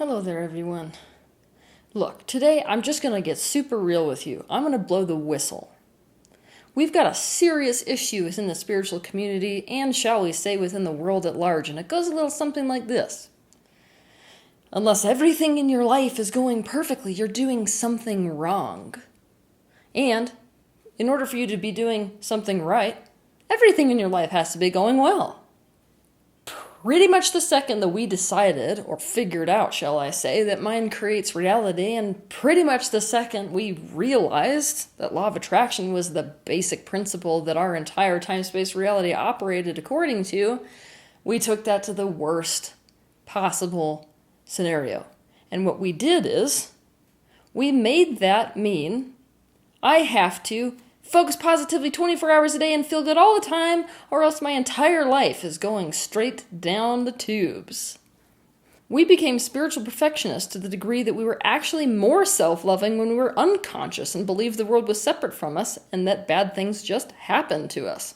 Hello there, everyone. Look, today I'm just going to get super real with you. I'm going to blow the whistle. We've got a serious issue within the spiritual community and, shall we say, within the world at large, and it goes a little something like this. Unless everything in your life is going perfectly, you're doing something wrong. And in order for you to be doing something right, everything in your life has to be going well. Pretty much the second that we decided, or figured out, shall I say, that mind creates reality, and pretty much the second we realized that law of attraction was the basic principle that our entire time-space reality operated according to, we took that to the worst possible scenario. And what we did is, we made that mean I have to focus positively 24 hours a day and feel good all the time, or else my entire life is going straight down the tubes. We became spiritual perfectionists to the degree that we were actually more self-loving when we were unconscious and believed the world was separate from us and that bad things just happened to us.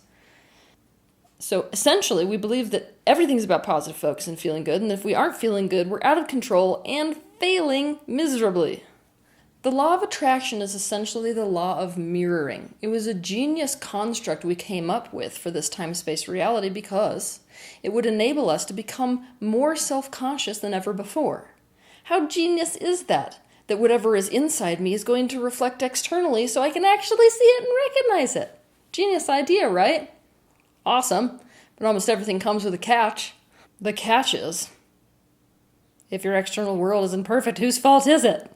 So essentially, we believe that everything's about positive focus and feeling good, and that if we aren't feeling good, we're out of control and failing miserably. The law of attraction is essentially the law of mirroring. It was a genius construct we came up with for this time-space reality because it would enable us to become more self-conscious than ever before. How genius is that? That whatever is inside me is going to reflect externally so I can actually see it and recognize it. Genius idea, right? Awesome. But almost everything comes with a catch. The catch is, if your external world isn't perfect, whose fault is it?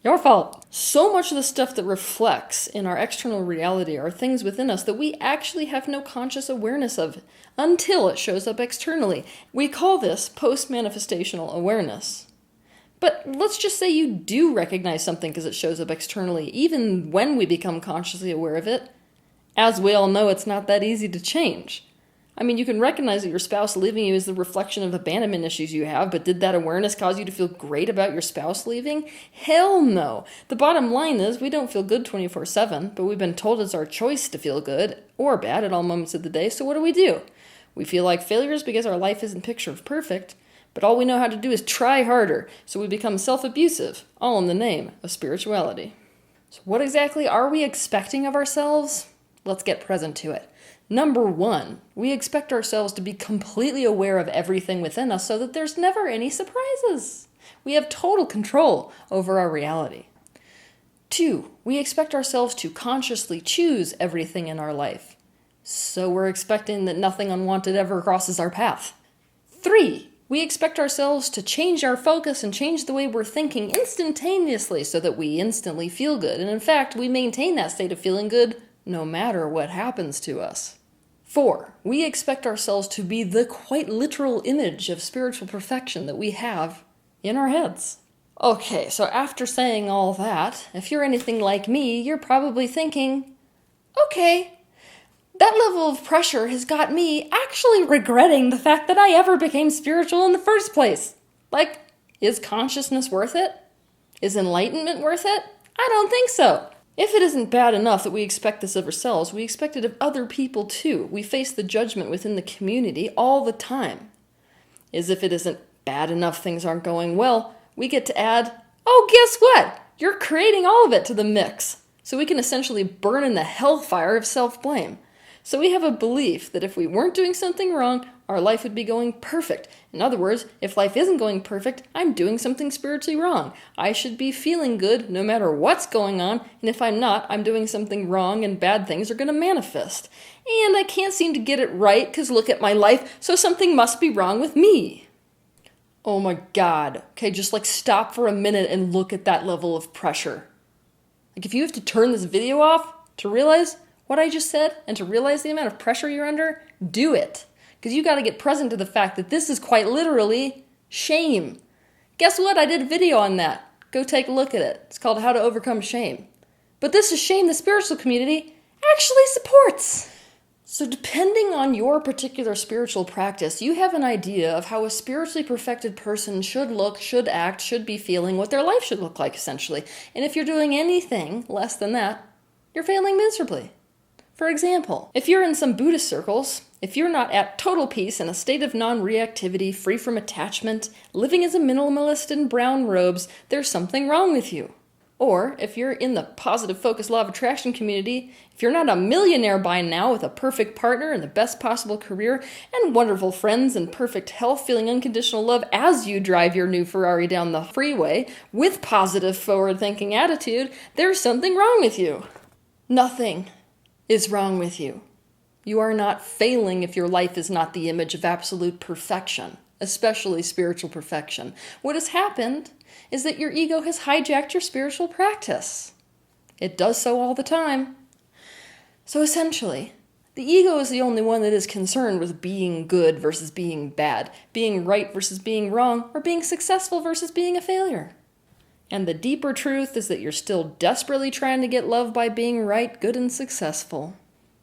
Your fault. So much of the stuff that reflects in our external reality are things within us that we actually have no conscious awareness of until it shows up externally. We call this post-manifestational awareness. But let's just say you do recognize something because it shows up externally, even when we become consciously aware of it. As we all know, it's not that easy to change. I mean, you can recognize that your spouse leaving you is the reflection of abandonment issues you have, but did that awareness cause you to feel great about your spouse leaving? Hell no. The bottom line is we don't feel good 24/7, but we've been told it's our choice to feel good or bad at all moments of the day, so what do? We feel like failures because our life isn't picture perfect, but all we know how to do is try harder, so we become self-abusive, all in the name of spirituality. So what exactly are we expecting of ourselves? Let's get present to it. Number one, we expect ourselves to be completely aware of everything within us so that there's never any surprises. We have total control over our reality. Two, we expect ourselves to consciously choose everything in our life. So we're expecting that nothing unwanted ever crosses our path. Three, we expect ourselves to change our focus and change the way we're thinking instantaneously so that we instantly feel good. And in fact, we maintain that state of feeling good no matter what happens to us. 4, we expect ourselves to be the quite literal image of spiritual perfection that we have in our heads. Okay, so after saying all that, if you're anything like me, you're probably thinking, okay, that level of pressure has got me actually regretting the fact that I ever became spiritual in the first place. Like, is consciousness worth it? Is enlightenment worth it? I don't think so. If it isn't bad enough that we expect this of ourselves, we expect it of other people too. We face the judgment within the community all the time. As if it isn't bad enough things aren't going well, we get to add, oh, guess what? You're creating all of it to the mix. So we can essentially burn in the hellfire of self-blame. So we have a belief that if we weren't doing something wrong, our life would be going perfect. In other words, if life isn't going perfect, I'm doing something spiritually wrong. I should be feeling good no matter what's going on, and if I'm not, I'm doing something wrong and bad things are going to manifest. And I can't seem to get it right because look at my life, so something must be wrong with me. Oh my God. Okay, just stop for a minute and look at that level of pressure. If you have to turn this video off to realize what I just said and to realize the amount of pressure you're under, do it. Because you got to get present to the fact that this is quite literally shame. Guess what? I did a video on that. Go take a look at it. It's called How to Overcome Shame. But this is shame the spiritual community actually supports. So depending on your particular spiritual practice, you have an idea of how a spiritually perfected person should look, should act, should be feeling, what their life should look like, essentially. And if you're doing anything less than that, you're failing miserably. For example, if you're in some Buddhist circles, If you're not at total peace in a state of non-reactivity, free from attachment, living as a minimalist in brown robes, there's something wrong with you. Or, if you're in the positive focus law of attraction community, if you're not a millionaire by now with a perfect partner and the best possible career and wonderful friends and perfect health, feeling unconditional love as you drive your new Ferrari down the freeway with positive forward-thinking attitude, there's something wrong with you. Nothing is wrong with you. You are not failing if your life is not the image of absolute perfection, especially spiritual perfection. What has happened is that your ego has hijacked your spiritual practice. It does so all the time. So essentially, the ego is the only one that is concerned with being good versus being bad, being right versus being wrong, or being successful versus being a failure. And the deeper truth is that you're still desperately trying to get love by being right, good, and successful.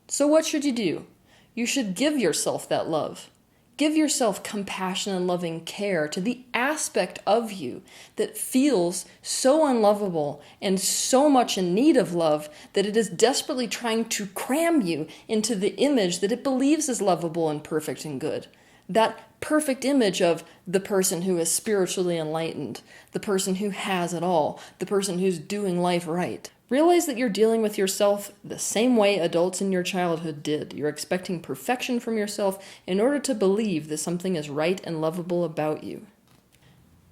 So what should you do? You should give yourself that love. Give yourself compassion and loving care to the aspect of you that feels so unlovable and so much in need of love that it is desperately trying to cram you into the image that it believes is lovable and perfect and good. That perfect image of the person who is spiritually enlightened, the person who has it all, the person who's doing life right. Realize that you're dealing with yourself the same way adults in your childhood did. You're expecting perfection from yourself in order to believe that something is right and lovable about you.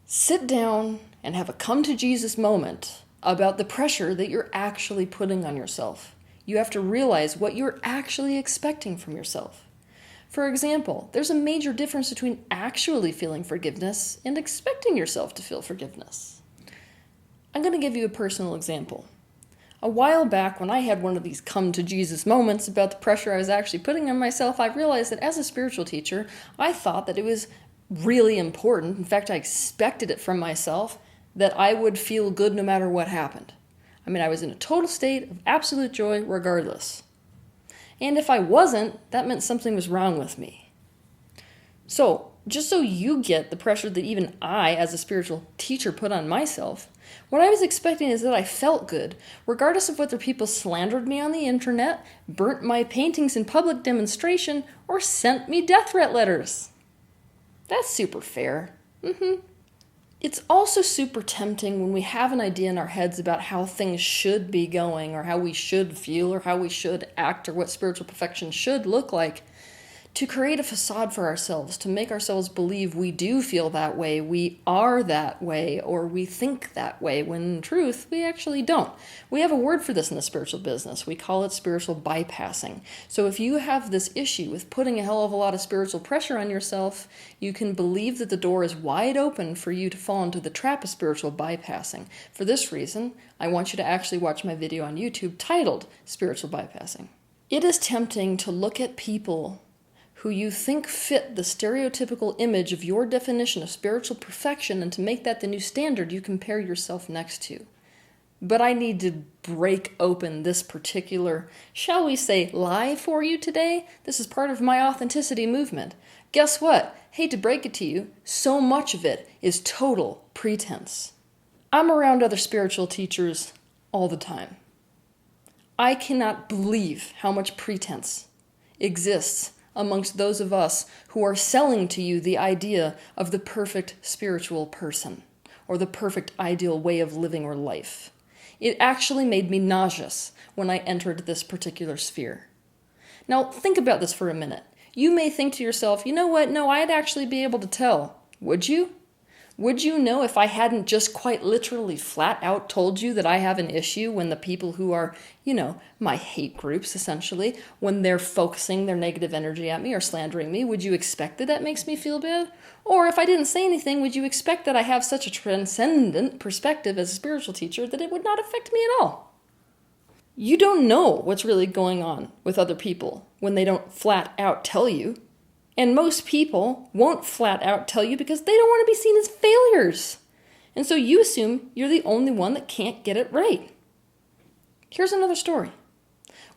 Sit down and have a come to Jesus moment about the pressure that you're actually putting on yourself. You have to realize what you're actually expecting from yourself. For example, there's a major difference between actually feeling forgiveness and expecting yourself to feel forgiveness. I'm going to give you a personal example. A while back, when I had one of these come-to-Jesus moments about the pressure I was actually putting on myself, I realized that as a spiritual teacher, I thought that it was really important, in fact, I expected it from myself, that I would feel good no matter what happened. I mean, I was in a total state of absolute joy regardless. And if I wasn't, that meant something was wrong with me. So, just so you get the pressure that even I, as a spiritual teacher, put on myself, what I was expecting is that I felt good, regardless of whether people slandered me on the internet, burnt my paintings in public demonstration, or sent me death threat letters. That's super fair. It's also super tempting when we have an idea in our heads about how things should be going, or how we should feel, or how we should act, or what spiritual perfection should look like, to create a facade for ourselves, to make ourselves believe we do feel that way, we are that way, or we think that way, when in truth, we actually don't. We have a word for this in the spiritual business. We call it spiritual bypassing. So if you have this issue with putting a hell of a lot of spiritual pressure on yourself, you can believe that the door is wide open for you to fall into the trap of spiritual bypassing. For this reason, I want you to actually watch my video on YouTube titled Spiritual Bypassing. It is tempting to look at people who you think fit the stereotypical image of your definition of spiritual perfection, and to make that the new standard you compare yourself next to. But I need to break open this particular, shall we say, lie for you today. This is part of my authenticity movement. Guess what? Hate to break it to you, so much of it is total pretense. I'm around other spiritual teachers all the time. I cannot believe how much pretense exists amongst those of us who are selling to you the idea of the perfect spiritual person, or the perfect ideal way of living or life. It actually made me nauseous when I entered this particular sphere. Now, think about this for a minute. You may think to yourself, you know what, no, I'd actually be able to tell. Would you? Would you know if I hadn't just quite literally flat out told you that I have an issue when the people who are, my hate groups essentially, when they're focusing their negative energy at me or slandering me, would you expect that makes me feel bad? Or if I didn't say anything, would you expect that I have such a transcendent perspective as a spiritual teacher that it would not affect me at all? You don't know what's really going on with other people when they don't flat out tell you. And most people won't flat out tell you because they don't want to be seen as failures. And so you assume you're the only one that can't get it right. Here's another story.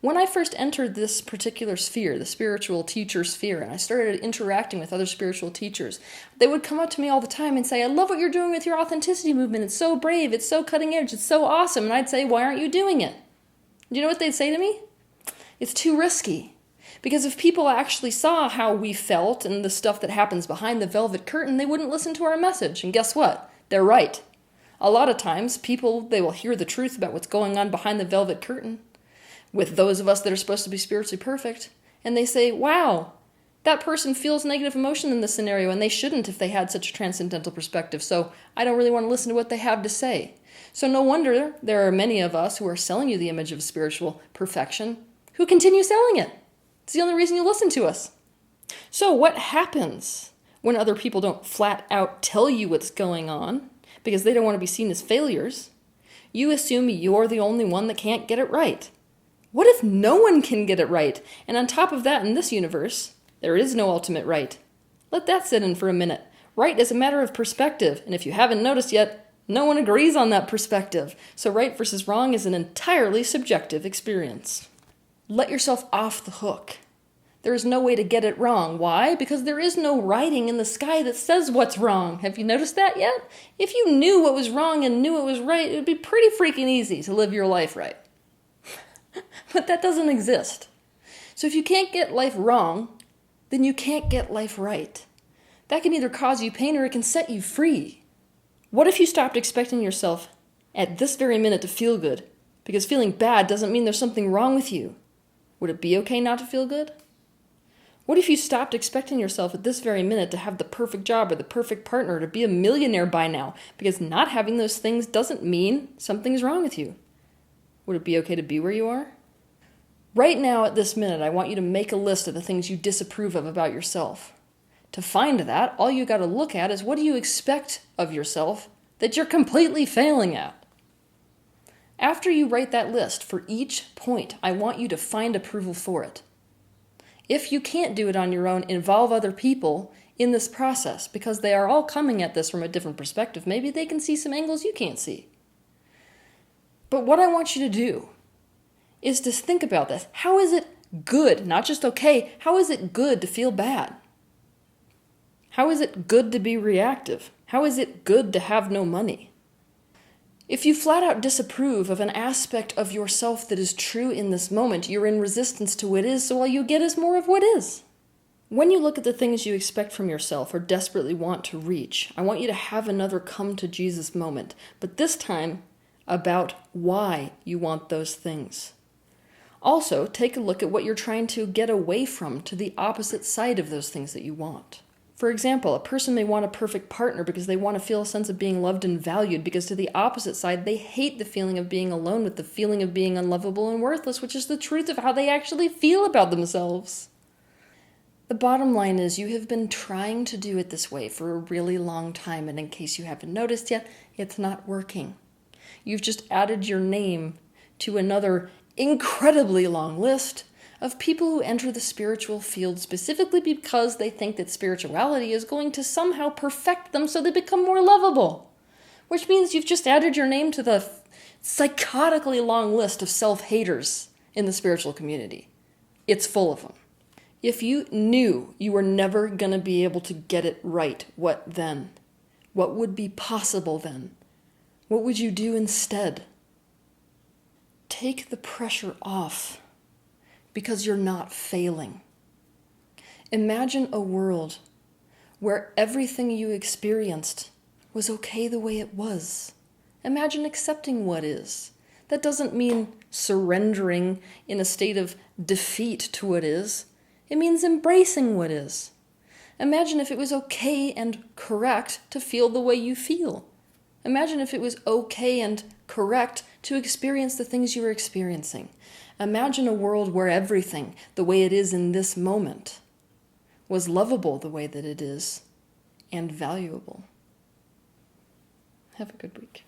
When I first entered this particular sphere, the spiritual teacher sphere, and I started interacting with other spiritual teachers, they would come up to me all the time and say, I love what you're doing with your authenticity movement. It's so brave. It's so cutting edge. It's so awesome. And I'd say, why aren't you doing it? Do you know what they'd say to me? It's too risky. Because if people actually saw how we felt and the stuff that happens behind the velvet curtain, they wouldn't listen to our message. And guess what? They're right. A lot of times, people, they will hear the truth about what's going on behind the velvet curtain with those of us that are supposed to be spiritually perfect, and they say, wow, that person feels negative emotion in this scenario, and they shouldn't if they had such a transcendental perspective, so I don't really want to listen to what they have to say. So no wonder there are many of us who are selling you the image of spiritual perfection who continue selling it. It's the only reason you listen to us. So what happens when other people don't flat out tell you what's going on because they don't want to be seen as failures? You assume you're the only one that can't get it right. What if no one can get it right? And on top of that, in this universe, there is no ultimate right. Let that sit in for a minute. Right is a matter of perspective, and if you haven't noticed yet, no one agrees on that perspective. So right versus wrong is an entirely subjective experience. Let yourself off the hook. There is no way to get it wrong. Why? Because there is no writing in the sky that says what's wrong. Have you noticed that yet? If you knew what was wrong and knew what was right, it would be pretty freaking easy to live your life right. But that doesn't exist. So if you can't get life wrong, then you can't get life right. That can either cause you pain or it can set you free. What if you stopped expecting yourself at this very minute to feel good? Because feeling bad doesn't mean there's something wrong with you. Would it be okay not to feel good? What if you stopped expecting yourself at this very minute to have the perfect job or the perfect partner, to be a millionaire by now? Because not having those things doesn't mean something's wrong with you. Would it be okay to be where you are? Right now, at this minute, I want you to make a list of the things you disapprove of about yourself. To find that, all you got to look at is what do you expect of yourself that you're completely failing at? After you write that list for each point, I want you to find approval for it. If you can't do it on your own, involve other people in this process because they are all coming at this from a different perspective. Maybe they can see some angles you can't see. But what I want you to do is to think about this. How is it good, not just okay, how is it good to feel bad? How is it good to be reactive? How is it good to have no money? If you flat out disapprove of an aspect of yourself that is true in this moment, you're in resistance to what is, so all you get is more of what is. When you look at the things you expect from yourself or desperately want to reach, I want you to have another come to Jesus moment, but this time about why you want those things. Also, take a look at what you're trying to get away from to the opposite side of those things that you want. For example, a person may want a perfect partner because they want to feel a sense of being loved and valued, because to the opposite side, they hate the feeling of being alone with the feeling of being unlovable and worthless, which is the truth of how they actually feel about themselves. The bottom line is you have been trying to do it this way for a really long time, and in case you haven't noticed yet, it's not working. You've just added your name to another incredibly long list of people who enter the spiritual field specifically because they think that spirituality is going to somehow perfect them so they become more lovable. Which means you've just added your name to the psychotically long list of self-haters in the spiritual community. It's full of them. If you knew you were never going to be able to get it right, what then? What would be possible then? What would you do instead? Take the pressure off. Because you're not failing. Imagine a world where everything you experienced was okay the way it was. Imagine accepting what is. That doesn't mean surrendering in a state of defeat to what is. It means embracing what is. Imagine if it was okay and correct to feel the way you feel. Imagine if it was okay and correct to experience the things you were experiencing. Imagine a world where everything, the way it is in this moment, was lovable the way that it is and valuable. Have a good week.